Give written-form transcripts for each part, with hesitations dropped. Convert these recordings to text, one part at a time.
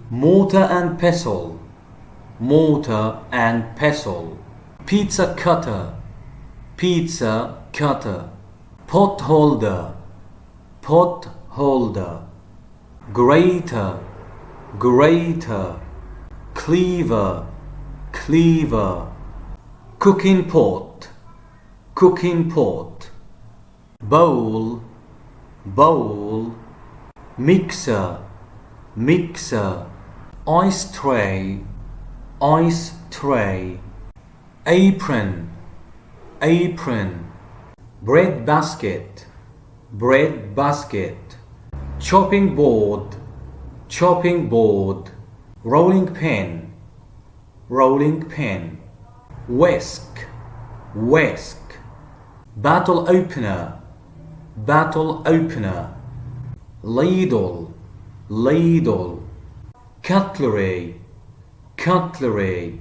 mortar and pestle, mortar and pestle. Pizza cutter, pizza cutter. Pot holder, pot holder. Grater, grater. Cleaver, cleaver. Cooking pot, cooking pot. Bowl, bowl. Mixer, mixer. Ice tray, ice tray. Apron, apron. Bread basket, bread basket. Chopping board, chopping board. Rolling pin, rolling pin. Whisk, whisk. Bottle opener, bottle opener. Ladle, ladle. Cutlery, cutlery.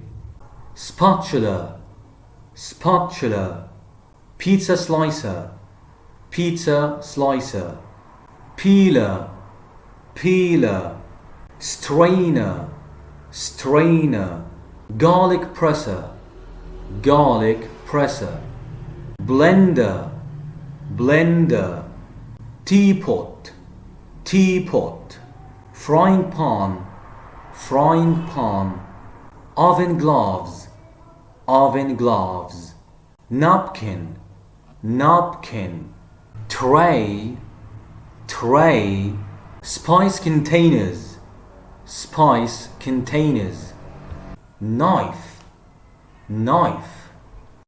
Spatula, spatula. Pizza slicer, pizza slicer. Peeler, peeler. Strainer, strainer. Garlic presser, garlic presser. Blender, blender. Teapot, teapot. Frying pan, frying pan. Oven gloves, oven gloves. Napkin, napkin. Tray, tray. Spice containers, spice containers. Knife, knife.